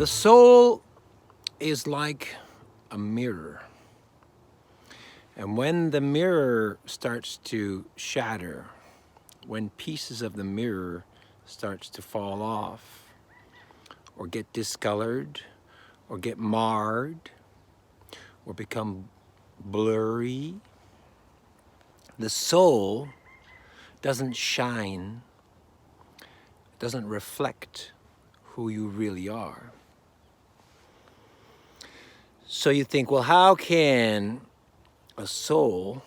the soul is like a mirror. And when the mirror starts to shatter, when pieces of the mirror starts to fall off, or get discolored, or get marred, or become blurry, the soul doesn't shine, doesn't reflect who you really are. So you think, well, how can a soul,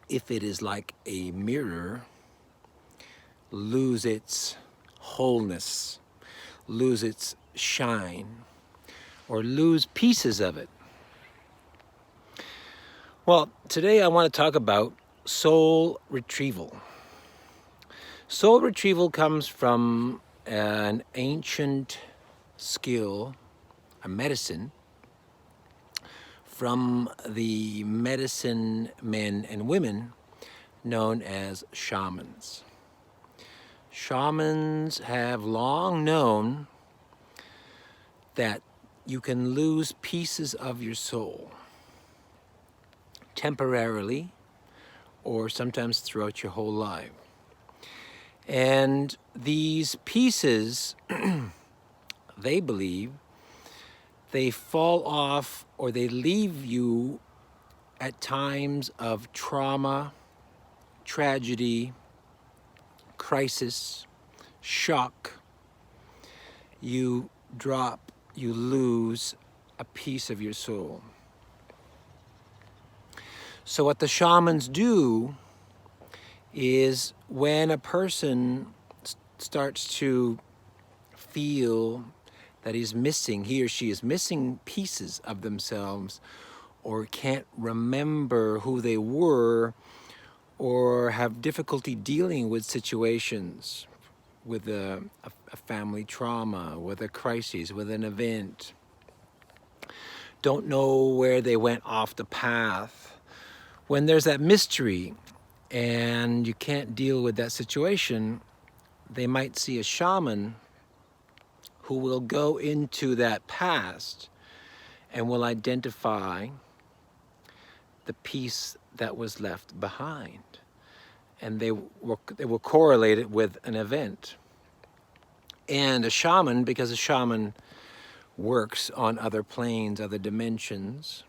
if it is like a mirror, lose its wholeness, lose its shine, or lose pieces of it? Well, today I want to talk about soul retrieval. Soul retrieval comes from an ancient skill, a medicine, from the medicine men and women known as shamans. Shamans have long known that you can lose pieces of your soul temporarily or sometimes throughout your whole life. And these pieces, they believe, they fall off or they leave you at times of trauma, tragedy, crisis, shock. You drop, you lose a piece of your soul. So what the shamans do is when a person starts to feel that he or she is missing pieces of themselves, or can't remember who they were, or have difficulty dealing with situations, with a family trauma, with a crisis, with an event, don't know where they went off the path. When there's that mystery and you can't deal with that situation, they might see a shaman who will go into that past and will identify the piece that was left behind. And they will correlate it with an event. And a shaman, because a shaman works on other planes, other dimensions,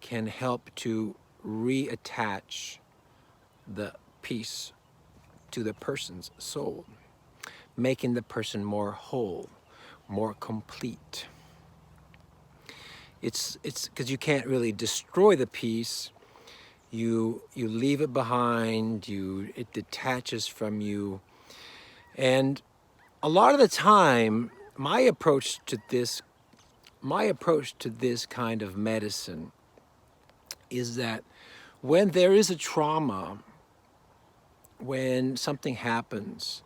can help to reattach the piece to the person's soul, making the person more whole, more complete. It's because you can't really destroy the piece. You leave it behind. It detaches from you. And a lot of the time, my approach to this kind of medicine is that when there is a trauma, when something happens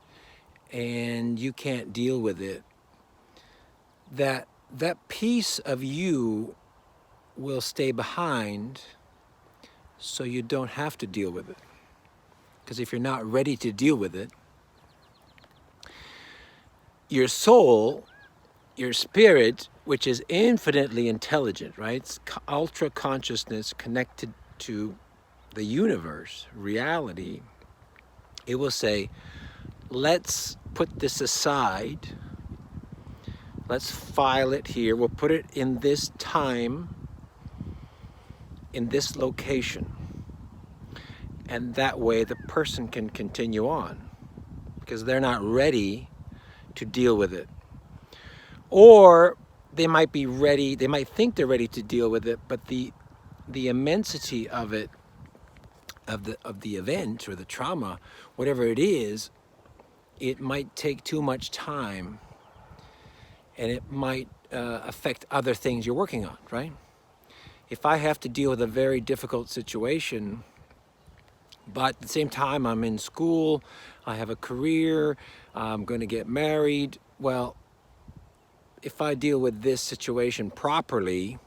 and you can't deal with it, that piece of you will stay behind so you don't have to deal with it. Because if you're not ready to deal with it, your soul, your spirit, which is infinitely intelligent, right? It's ultra consciousness connected to the universe, reality. It will say, let's put this aside. Let's file it here. We'll put it in this time, in this location. And that way the person can continue on because they're not ready to deal with it. Or they might be ready, they might think they're ready to deal with it, but the immensity of it, of the event or the trauma, whatever it is, it might take too much time and it might affect other things you're working on, right? If I have to deal with a very difficult situation, but at the same time I'm in school, I have a career, I'm going to get married, well, if I deal with this situation properly,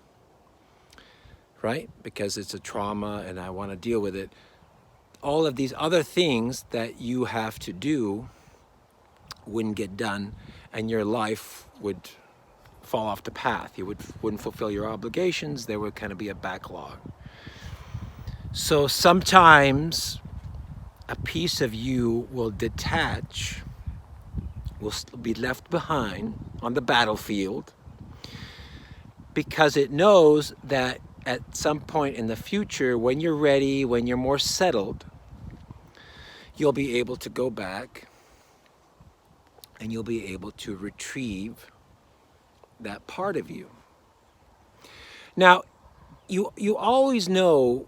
right, because it's a trauma and I want to deal with it, all of these other things that you have to do wouldn't get done and your life would fall off the path. You wouldn't fulfill your obligations. There would kind of be a backlog. So sometimes a piece of you will detach, will be left behind on the battlefield, because it knows that at some point in the future, when you're ready, when you're more settled, you'll be able to go back and you'll be able to retrieve that part of you. Now, you always know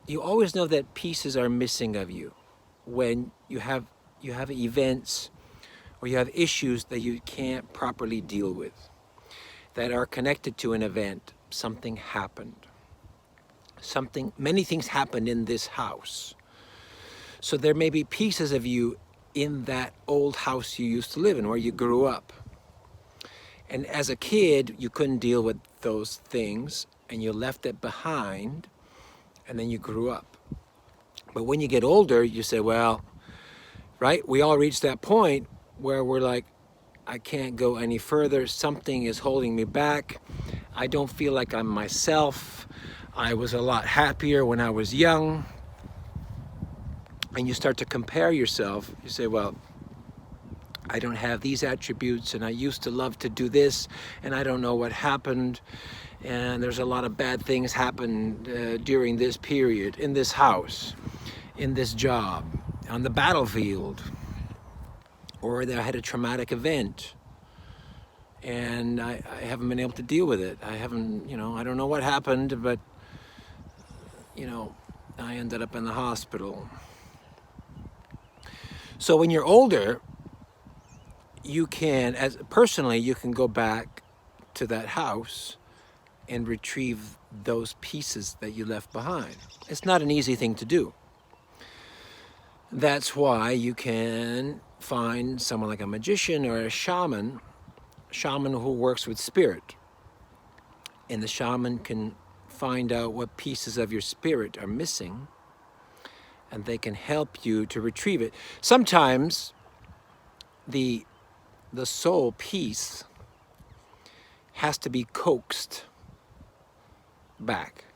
that pieces are missing of you when you have events or you have issues that you can't properly deal with, that are connected to an event. Something happened. Many things happened in this house. So there may be pieces of you in that old house you used to live in, where you grew up. And as a kid, you couldn't deal with those things, and you left it behind, and then you grew up. But when you get older, you say, well, right, we all reach that point where we're like, I can't go any further. Something is holding me back. I don't feel like I'm myself. I was a lot happier when I was young. And you start to compare yourself. You say, well, I don't have these attributes, and I used to love to do this, and I don't know what happened. And there's a lot of bad things happened during this period, in this house, in this job, on the battlefield, or that I had a traumatic event, and I haven't been able to deal with it. I haven't, I don't know what happened, but, I ended up in the hospital. So when you're older, you can go back to that house and retrieve those pieces that you left behind. It's not an easy thing to do. That's why you can find someone like a magician or a shaman who works with spirit. And the shaman can find out what pieces of your spirit are missing, and they can help you to retrieve it. Sometimes the soul piece has to be coaxed back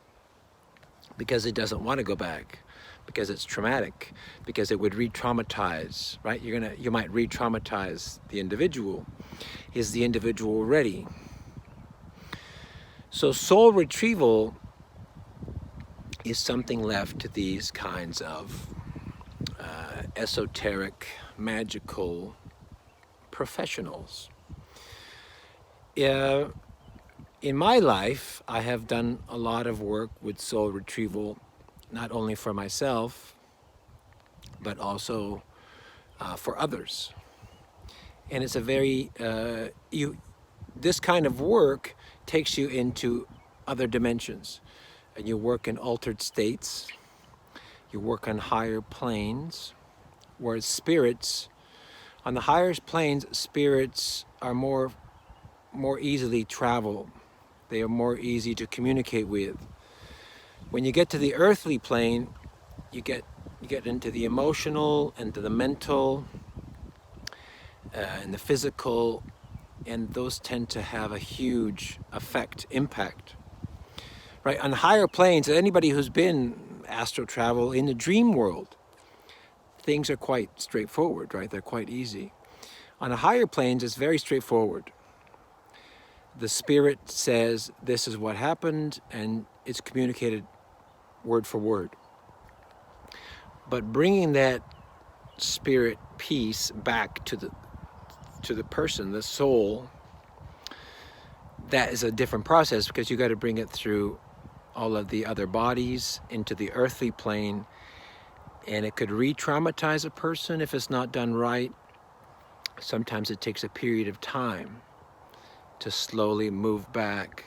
because it doesn't want to go back, because it's traumatic, because it would re-traumatize, right? You might re-traumatize the individual. Is the individual ready? So soul retrieval is something left to these kinds of esoteric, magical professionals. In my life, I have done a lot of work with soul retrieval, not only for myself, but also for others. And it's a very, this kind of work takes you into other dimensions. And you work in altered states, you work on higher planes, whereas spirits, on the higher planes, spirits are more easily traveled. They are more easy to communicate with. When you get to the earthly plane, you get into the emotional, into the mental, and the physical, and those tend to have a huge impact. Right? On higher planes, anybody who's been astral travel in the dream world, things are quite straightforward, right? They're quite easy. On the higher planes, it's very straightforward. The spirit says, this is what happened, and it's communicated word for word. But bringing that spirit piece back to the person, the soul, that is a different process, because you got to bring it through all of the other bodies into the earthly plane, and it could re-traumatize a person if it's not done right. Sometimes it takes a period of time to slowly move back.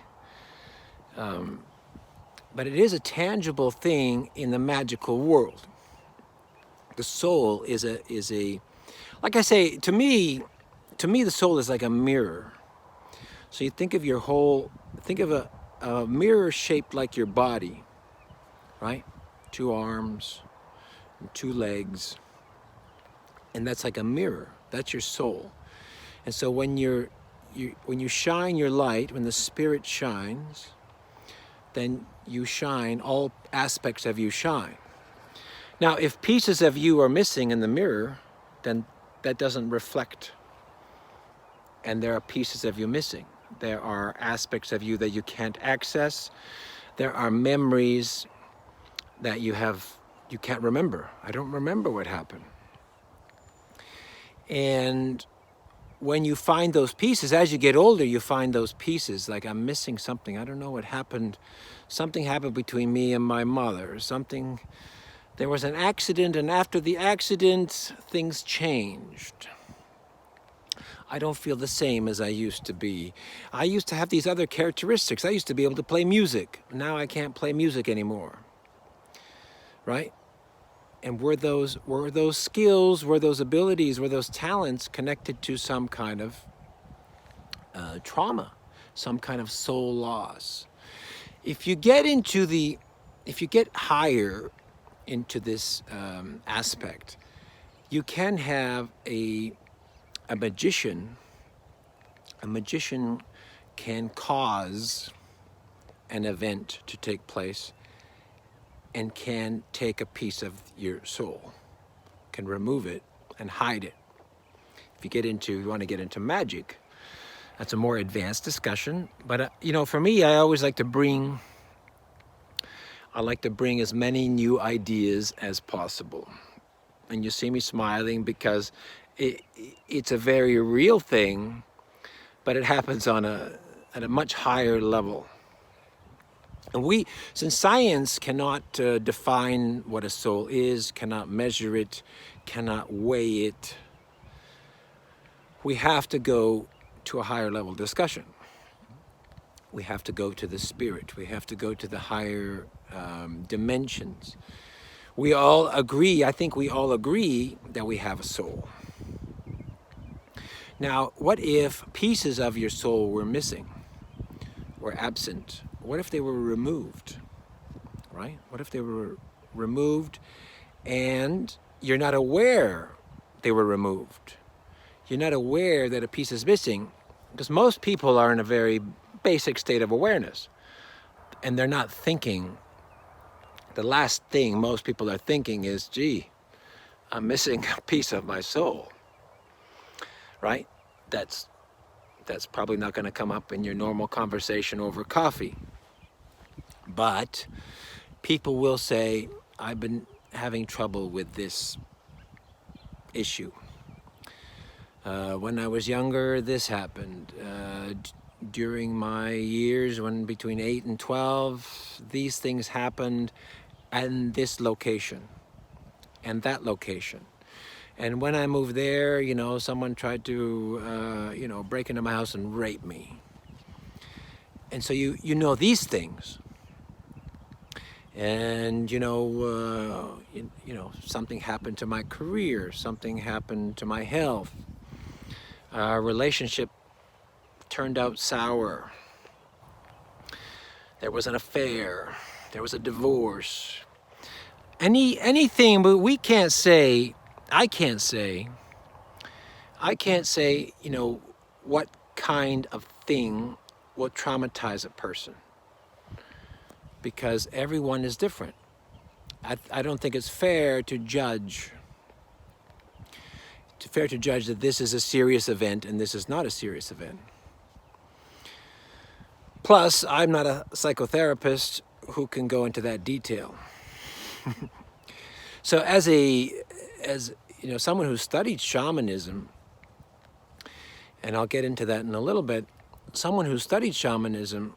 But it is a tangible thing in the magical world. The soul is a, like I say, to me, the soul is like a mirror. So you think of a mirror shaped like your body, right? 2 arms, and 2 legs, and that's like a mirror. That's your soul. And so when you're when you shine your light, when the Spirit shines, then you shine, all aspects of you shine. Now, if pieces of you are missing in the mirror, then that doesn't reflect, and there are pieces of you missing. There are aspects of you that you can't access. There are memories that you can't remember. I don't remember what happened. And when you find those pieces, as you get older, you find those pieces, like I'm missing something. I don't know what happened. Something happened between me and my mother. There was an accident, and after the accident, things changed. I don't feel the same as I used to be. I used to have these other characteristics. I used to be able to play music. Now I can't play music anymore. Right? And were those skills, were those abilities, were those talents connected to some kind of trauma, some kind of soul loss? If you get higher into this aspect, you can have a magician. A magician can cause an event to take place and can take a piece of your soul, can remove it and hide it. If you want to get into magic, that's a more advanced discussion. But for me, I always like to bring as many new ideas as possible. And you see me smiling because it's a very real thing, but it happens at a much higher level. And since science cannot define what a soul is, cannot measure it, cannot weigh it, we have to go to a higher level discussion. We have to go to the spirit. We have to go to the higher dimensions. We all agree, I think we all agree that we have a soul. Now, what if pieces of your soul were missing, were absent? What if they were removed, right? What if they were removed and you're not aware they were removed? You're not aware that a piece is missing, because most people are in a very basic state of awareness, and they're not thinking. The last thing most people are thinking is, gee, I'm missing a piece of my soul, right? That's probably not going to come up in your normal conversation over coffee. But people will say, I've been having trouble with this issue. When I was younger, this happened. During my years, when between 8 and 12, these things happened in this location and that location. And when I moved there, someone tried to, break into my house and rape me. And so you know these things. And something happened to my career, something happened to my health. Our relationship turned out sour. There was an affair. There was a divorce. Anything, but we can't say. I can't say. What kind of thing will traumatize a person, because everyone is different. I don't think it's fair to judge. It's fair to judge that this is a serious event and this is not a serious event. Plus, I'm not a psychotherapist who can go into that detail. So as someone who studied shamanism, and I'll get into that in a little bit, someone who studied shamanism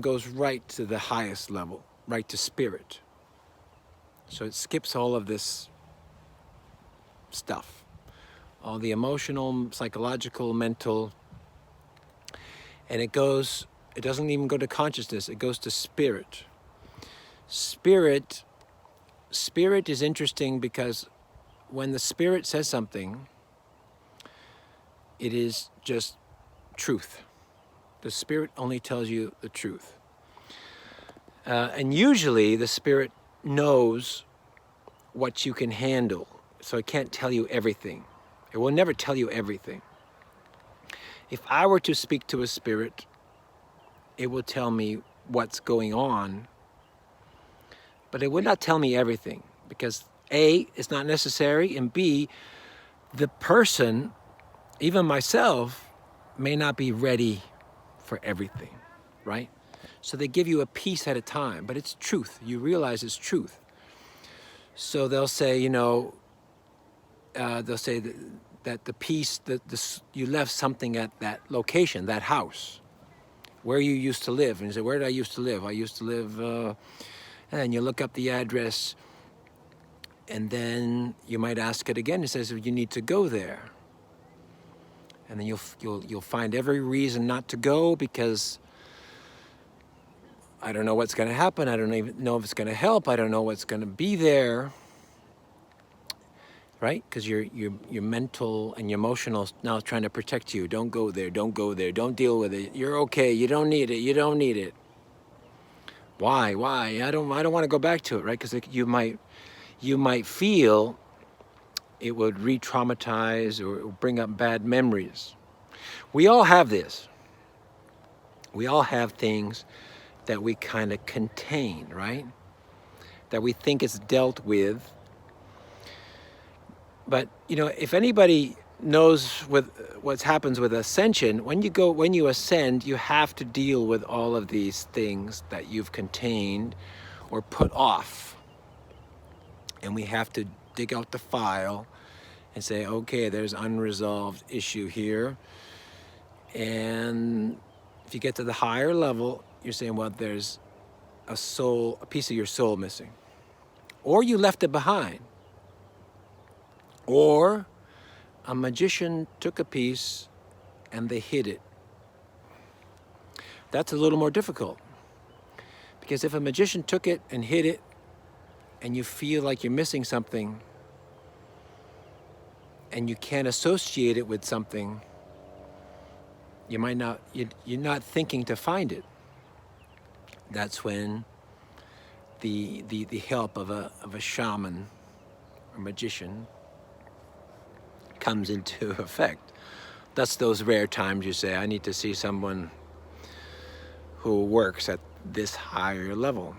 goes right to the highest level, right to spirit. So it skips all of this stuff, all the emotional, psychological, mental, and it doesn't even go to consciousness, it goes to spirit. Spirit is interesting because when the spirit says something, it is just truth. The spirit only tells you the truth. And usually the spirit knows what you can handle, so it can't tell you everything. It will never tell you everything. If I were to speak to a spirit, it will tell me what's going on, but it would not tell me everything, because A, it's not necessary, and B, the person, even myself, may not be ready for everything, right? So they give you a piece at a time, but it's truth. You realize it's truth. So they'll say, they'll say that the piece, you left something at that location, that house, where you used to live. And you say, where did I used to live? I used to live, and you look up the address, and then you might ask it again. It says, you need to go there. And then you'll find every reason not to go, because I don't know what's going to happen. I don't even know if it's going to help. I don't know what's going to be there, right? Because your mental and your emotional now is trying to protect you. Don't go there. Don't go there. Don't deal with it. You're okay. You don't need it. You don't need it. Why? I don't want to go back to it, right? Because you might feel it would re-traumatize or bring up bad memories. We all have this. We all have things that we kind of contain, right? That we think is dealt with. But, if anybody knows what happens with ascension, when you ascend, you have to deal with all of these things that you've contained or put off. And we have to dig out the file and say, okay, there's unresolved issue here. And if you get to the higher level, you're saying, well, there's a piece of your soul missing. Or you left it behind. Or a magician took a piece and they hid it. That's a little more difficult. Because if a magician took it and hid it, and you feel like you're missing something, and you can't associate it with something, you're not thinking to find it. That's when the help of a shaman or magician comes into effect. That's those rare times you say, I need to see someone who works at this higher level.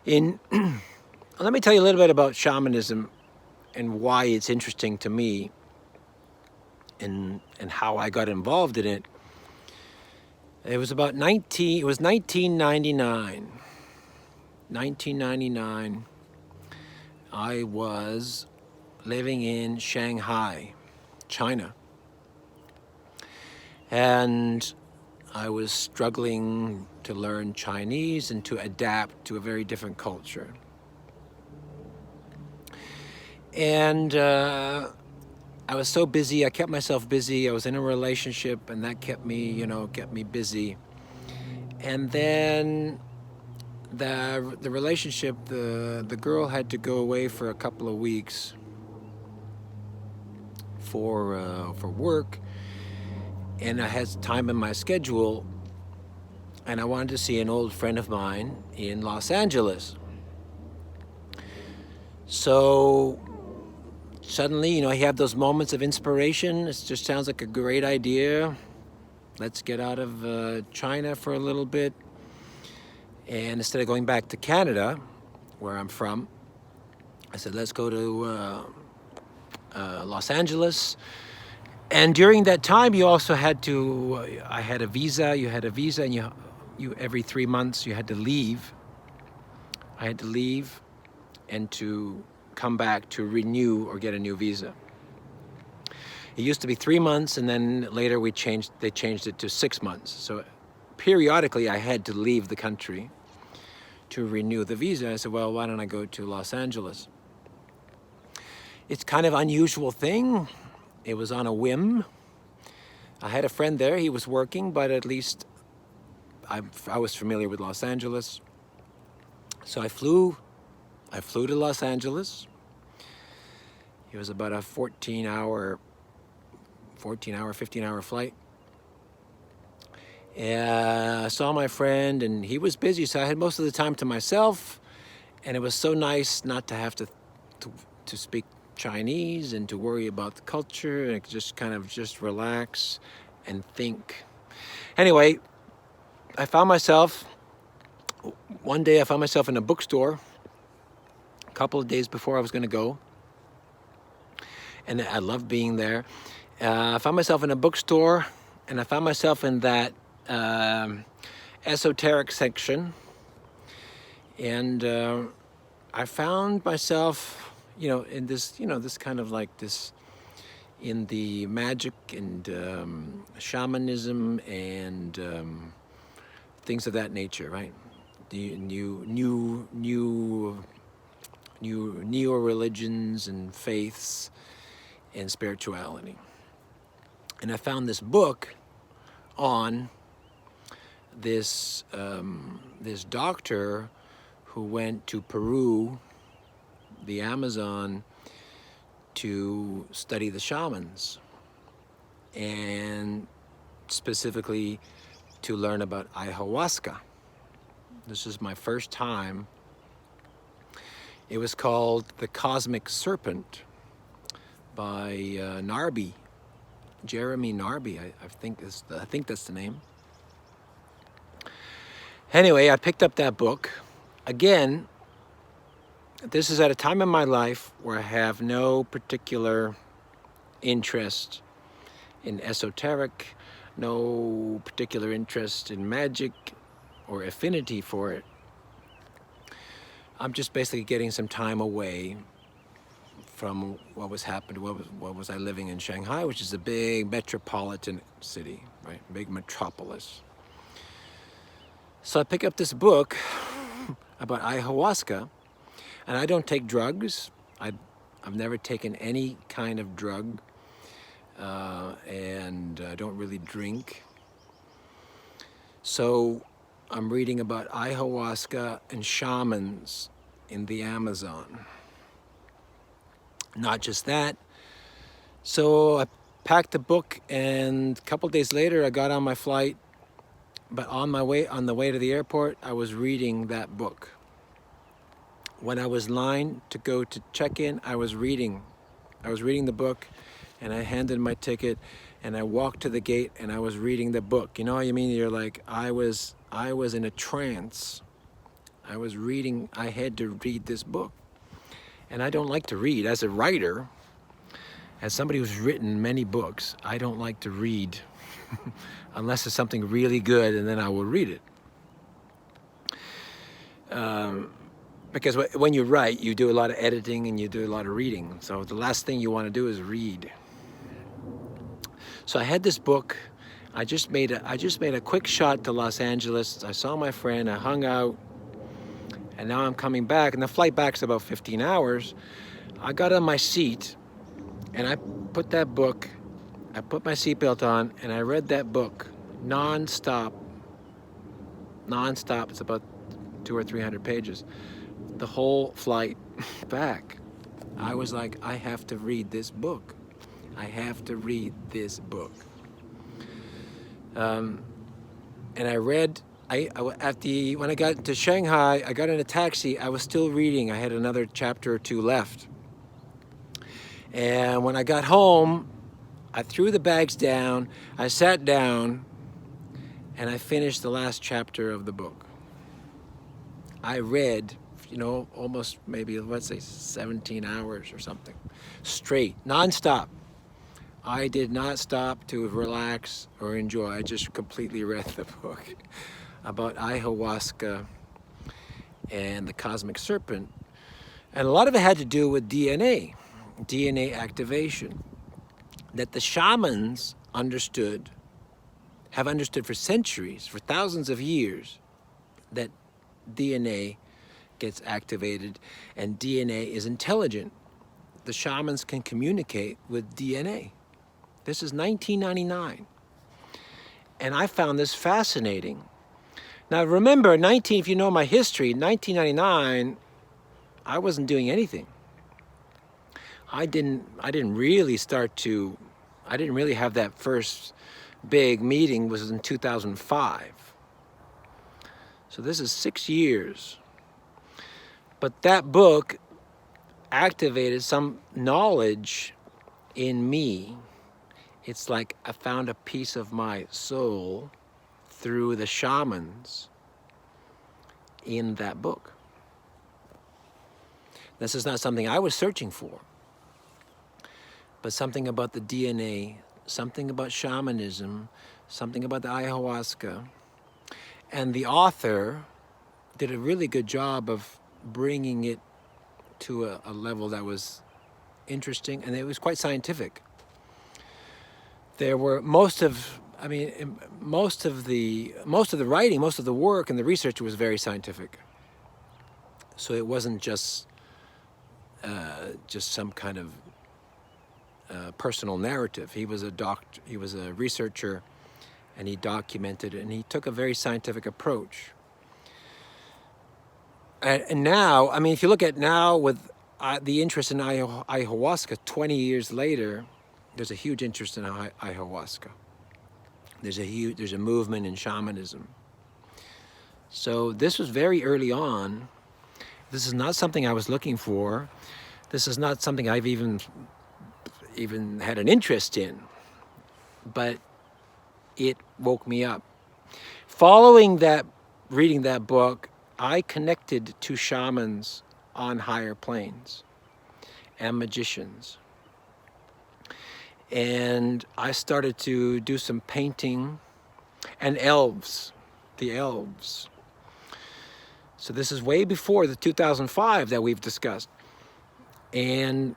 Let me tell you a little bit about shamanism and why it's interesting to me, and how I got involved in it. It was 1999. 1999. I was living in Shanghai, China. And I was struggling to learn Chinese and to adapt to a very different culture. And I was so busy, I kept myself busy. I was in a relationship, and that kept me busy. And then the relationship, the girl had to go away for a couple of weeks for work, and I had time in my schedule, and I wanted to see an old friend of mine in Los Angeles. So suddenly, you have those moments of inspiration. It just sounds like a great idea. Let's get out of China for a little bit. And instead of going back to Canada, where I'm from, I said, let's go to Los Angeles. And during that time, you also had to, I had a visa, you had a visa, and you every 3 months you had to leave. I had to leave and to come back to renew or get a new visa. It used to be 3 months, and then later they changed it to 6 months. So periodically I had to leave the country to renew the visa. I said, well, why don't I go to Los Angeles? It's kind of unusual thing. It was on a whim. I had a friend there. He was working, but at least I was familiar with Los Angeles. So I flew to Los Angeles. It was about a 15-hour flight. And I saw my friend, and he was busy, so I had most of the time to myself. And it was so nice not to have to speak Chinese and to worry about the culture and just kind of just relax and think. Anyway, one day I found myself in a bookstore a couple of days before I was going to go, and I loved being there. I found myself in a bookstore, and I found myself in that esoteric section, and I found myself, in this, this kind of like this, in the magic and shamanism and things of that nature, right? The new neo-religions and faiths and spirituality. And I found this book on this this doctor who went to Peru, the Amazon, to study the shamans, and specifically to learn about ayahuasca. This is my first time. It was called The Cosmic Serpent by Narby, Jeremy Narby, I think that's the name. Anyway, I picked up that book. Again, this is at a time in my life where I have no particular interest in esoteric, no particular interest in magic or affinity for it. I'm just basically getting some time away from what was happening. What was I living in Shanghai, which is a big metropolitan city, right? Big metropolis. So I pick up this book about ayahuasca, and I don't take drugs. I've never taken any kind of drug, and I don't really drink. So I'm reading about ayahuasca and shamans in the Amazon. Not just that. So I packed the book, and a couple days later I got on my flight. But on the way to the airport, I was reading that book. When I was in line to go to check in, I was reading the book, and I handed my ticket, and I walked to the gate, and I was reading the book. You know what I mean? You're like, I was in a trance. I had to read this book. And I don't like to read. As a writer, as somebody who's written many books, I don't like to read unless it's something really good, and then I will read it. Because when you write, you do a lot of editing and you do a lot of reading. So the last thing you want to do is read. So I had this book. I just made a quick shot to Los Angeles. I saw my friend. I hung out. And now I'm coming back, and the flight back is about 15 hours. I got on my seat, and I put my seatbelt on, and I read that book non-stop. It's about 200 or 300 pages. The whole flight back. I was like, I have to read this book. I have to read this book. And I read. When I got to Shanghai, I got in a taxi. I was still reading. I had another chapter or two left. And when I got home, I threw the bags down. I sat down, and I finished the last chapter of the book. I read, almost maybe, let's say 17 hours or something, straight, nonstop. I did not stop to relax or enjoy. I just completely read the book about ayahuasca and the cosmic serpent. And a lot of it had to do with DNA activation, that the shamans have understood for centuries, for thousands of years, that DNA gets activated and DNA is intelligent. The shamans can communicate with DNA. This is 1999. And I found this fascinating. Now remember, if you know my history, 1999, I wasn't doing anything. I didn't really have that first big meeting was in 2005. So this is 6 years. But that book activated some knowledge in me. It's like I found a piece of my soul through the shamans in that book. This is not something I was searching for, but something about the DNA, something about shamanism, something about the ayahuasca. And the author did a really good job of bringing it to a level that was interesting, and it was quite scientific. There were most of the writing, most of the work and the research was very scientific. So it wasn't just some kind of personal narrative. He was a doctor, he was a researcher, and he documented it, and he took a very scientific approach. And now, I mean, if you look at now with the interest in ayahuasca, 20 years later, there's a huge interest in ayahuasca. There's a movement in shamanism. So this was very early on. This is not something I was looking for. This is not something I've even had an interest in. But it woke me up. Following that, reading that book, I connected to shamans on higher planes and magicians. And I started to do some painting, and elves, the elves. So this is way before the 2005 that we've discussed. And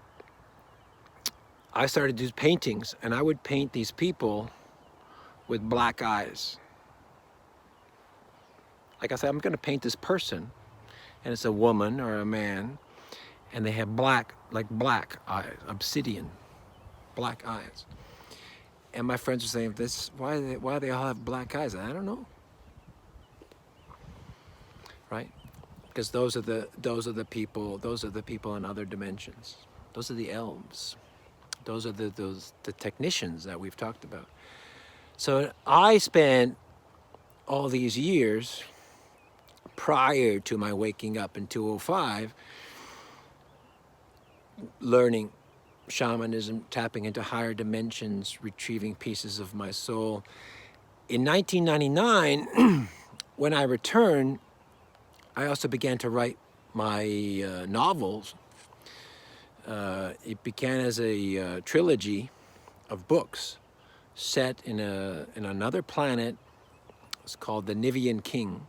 I started to do paintings, and I would paint these people with black eyes. Like I said, I'm going to paint this person, and it's a woman or a man, and they have black eyes, obsidian, black eyes. And my friends were saying, why do they all have black eyes? I don't know. Right? Because those are the people in other dimensions. Those are the elves. Those are the technicians that we've talked about. So I spent all these years prior to my waking up in 2005 learning shamanism, tapping into higher dimensions, retrieving pieces of my soul. In 1999, when I returned, I also began to write my novels. It began as a trilogy of books set in another planet. It's called the Nivian King.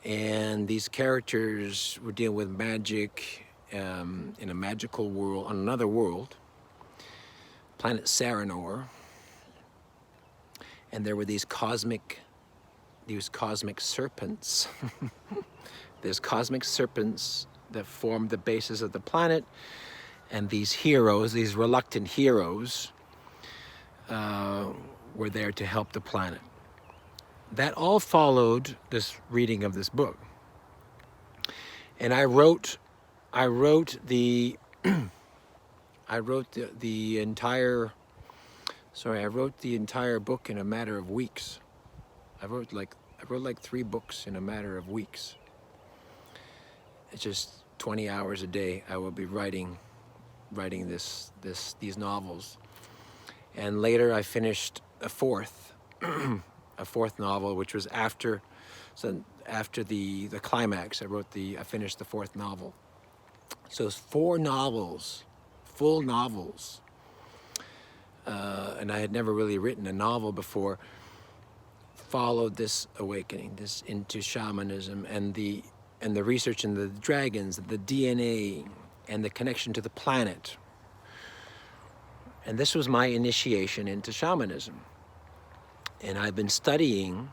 And these characters were dealing with magic in a magical world, on another world, planet Saranor. And there were these cosmic serpents. There's cosmic serpents that formed the basis of the planet, and these heroes, these reluctant heroes, were there to help the planet. That all followed this reading of this book. And I wrote the entire book in a matter of weeks. I wrote like 3 books in a matter of weeks. It's just 20 hours a day I will be writing these novels. And later I finished a fourth novel, which was after the climax. I finished the 4th novel. So it's 4 novels, full novels. And I had never really written a novel before. Followed this awakening, this into shamanism and the research in the dragons, the DNA, and the connection to the planet. And this was my initiation into shamanism. And I've been studying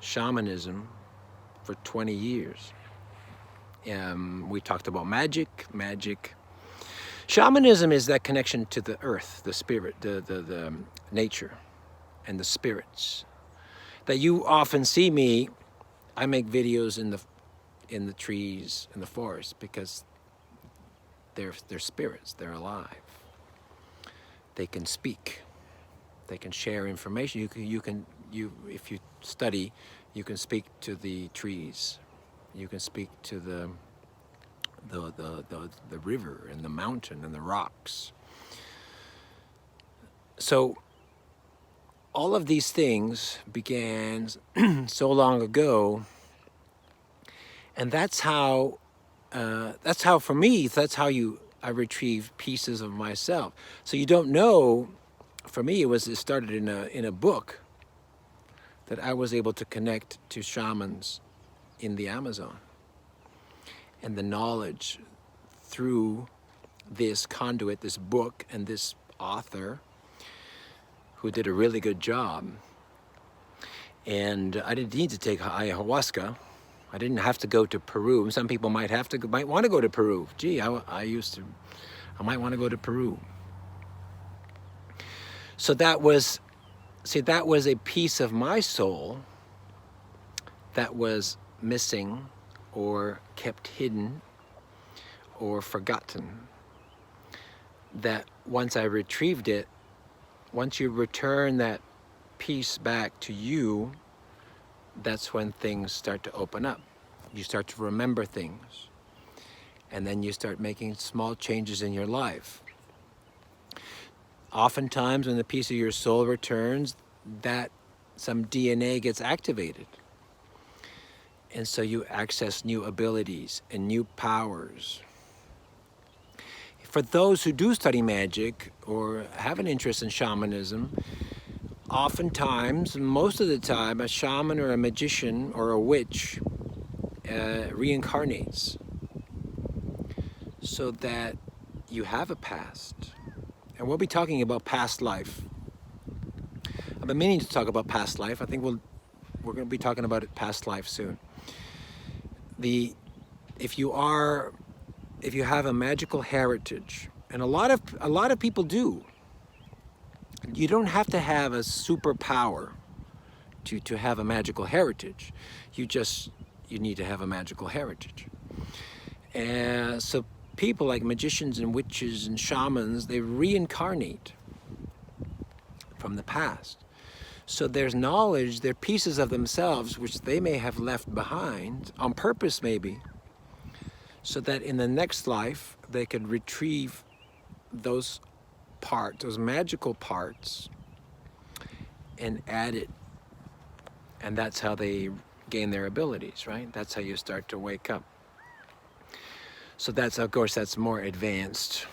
shamanism for 20 years. We talked about magic. Shamanism is that connection to the earth, the spirit, the nature, and the spirits. That you often see me, I make videos in the trees, in the forest, because they're spirits, they're alive. They can speak. They can share information. If you study, you can speak to the trees. You can speak to the river and the mountain and the rocks. So all of these things began so long ago, and that's how for me, that's how I retrieve pieces of myself. So you don't know. For me, it started in a book that I was able to connect to shamans in the Amazon, and the knowledge through this conduit, this book, and this author who did a really good job. And I didn't need to take ayahuasca. I didn't have to go to Peru. Some people might want to go to Peru. Gee, I might want to go to Peru. So that was a piece of my soul that was missing or kept hidden or forgotten. That once I retrieved it, once you return that piece back to you, that's when things start to open up. You start to remember things, and then you start making small changes in your life. Oftentimes when the piece of your soul returns, that some DNA gets activated, and so you access new abilities and new powers. For those who do study magic or have an interest in shamanism, oftentimes, most of the time, a shaman or a magician or a witch reincarnates so that you have a past. And we'll be talking about past life. I've been meaning to talk about past life. I think we're going to be talking about it past life soon. If you have a magical heritage, and a lot of people do. You don't have to have a superpower to have a magical heritage. You need to have a magical heritage. And so people like magicians and witches and shamans, they reincarnate from the past. So there's knowledge, there are pieces of themselves which they may have left behind, on purpose maybe, so that in the next life they could retrieve those parts, those magical parts, and add it. And that's how they gain their abilities, right? That's how you start to wake up. So that's, of course, that's more advanced.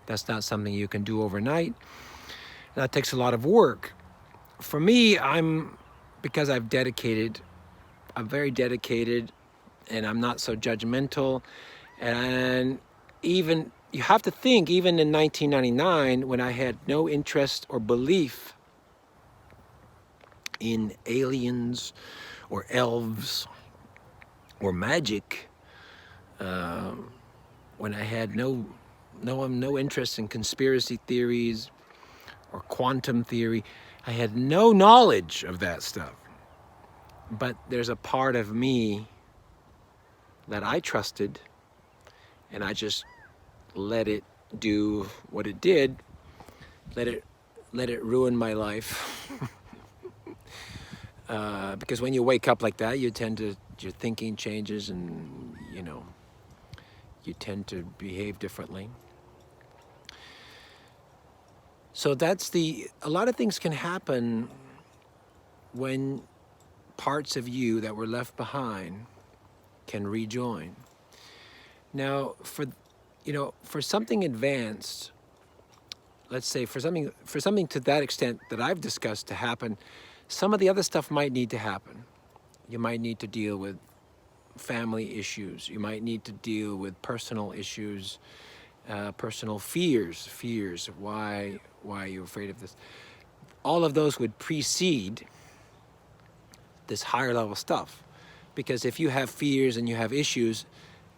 That's not something you can do overnight. That takes a lot of work. For me, because I'm very dedicated, and I'm not so judgmental. And even, you have to think, even in 1999, when I had no interest or belief in aliens or elves or magic, when I had no interest in conspiracy theories or quantum theory, I had no knowledge of that stuff. But there's a part of me that I trusted, and I just let it do what it did. Let it ruin my life. Because when you wake up like that, your thinking changes, and you tend to behave differently. So a lot of things can happen when parts of you that were left behind can rejoin. Now, for something advanced, let's say for something to that extent that I've discussed to happen, some of the other stuff might need to happen. You might need to deal with family issues. You might need to deal with personal issues, personal fears. Why are you afraid of this? All of those would precede this higher level stuff. Because if you have fears and you have issues,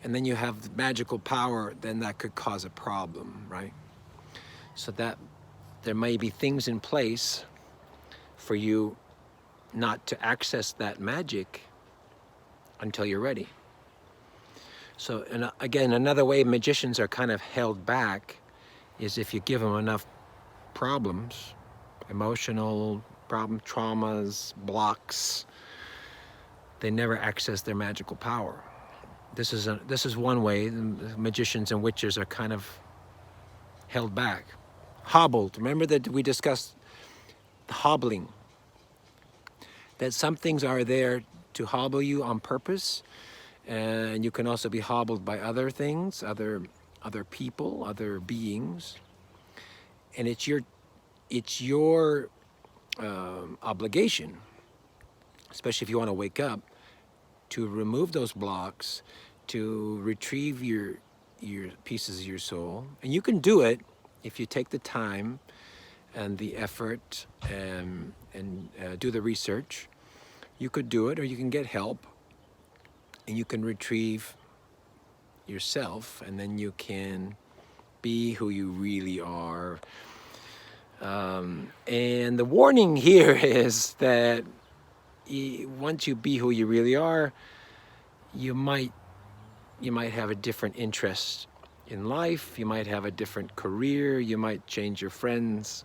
and then you have magical power, then that could cause a problem, right? So that there may be things in place for you not to access that magic until you're ready. So, and again, another way magicians are kind of held back is if you give them enough problems, emotional problems, traumas, blocks, they never access their magical power. This is one way. The magicians and witches are kind of held back, hobbled. Remember that we discussed hobbling, that some things are there to hobble you on purpose, and you can also be hobbled by other things, other people, other beings, and it's your obligation, especially if you want to wake up, to remove those blocks, to retrieve your pieces of your soul. And you can do it if you take the time and the effort and do the research. You could do it, or you can get help, and you can retrieve yourself, and then you can be who you really are. And the warning here is that once you be who you really are, you might have a different interest in life. You might have a different career. You might change your friends.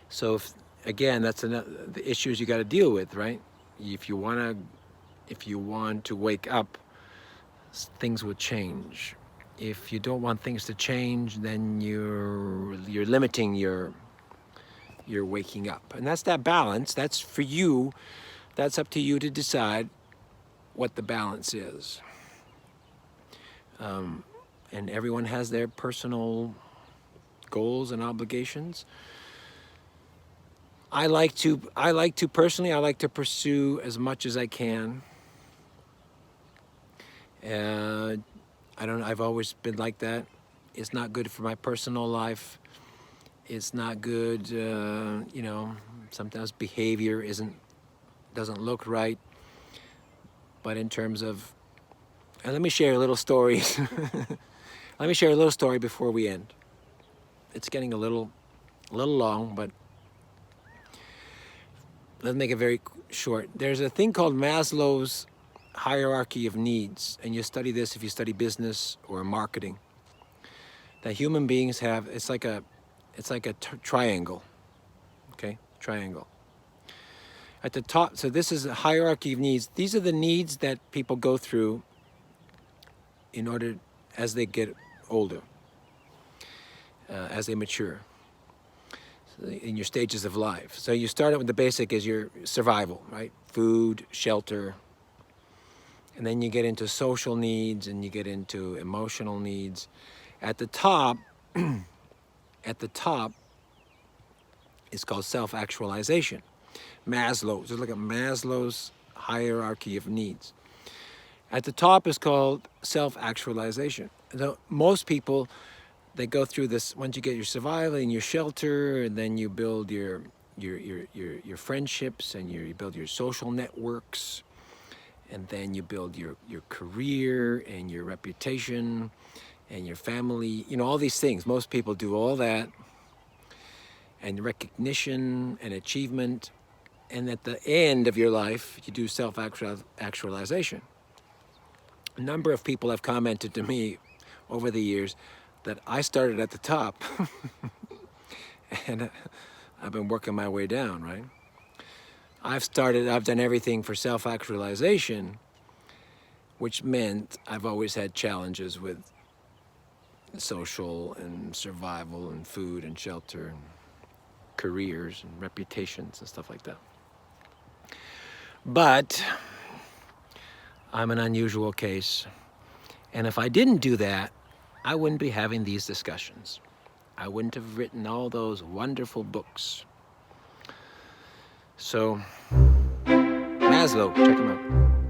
So again, that's the issues you got to deal with, right? If you want to wake up, things will change. If you don't want things to change, then you're limiting your waking up. And that's that balance. That's for you. That's up to you to decide what the balance is. And everyone has their personal goals and obligations. I like to pursue as much as I can. I've always been like that. It's not good for my personal life. It's not good, sometimes behavior doesn't look right. But in terms of, and let me share a little story. Let me share a little story before we end. It's getting a little long, but let's make it very short. There's a thing called Maslow's hierarchy of needs, and you study this if you study business or marketing. That human beings have, it's like a triangle, okay? Triangle. At the top, so this is a hierarchy of needs. These are the needs that people go through in order, as they get older, as they mature, in your stages of life. So you start out with the basic is your survival, right? Food, shelter, and then you get into social needs, and you get into emotional needs. At the top, is called self-actualization. Maslow. So look at Maslow's hierarchy of needs. At the top is called self-actualization. So most people, they go through this. Once you get your survival and your shelter, and then you build your friendships, and you build your social networks, and then you build your career and your reputation and your family. All these things. Most people do all that, and recognition and achievement. And at the end of your life, you do self-actualization. A number of people have commented to me over the years that I started at the top and I've been working my way down, right? I've done everything for self-actualization, which meant I've always had challenges with social and survival and food and shelter and careers and reputations and stuff like that. But I'm an unusual case. And if I didn't do that, I wouldn't be having these discussions. I wouldn't have written all those wonderful books. So, Maslow, check him out.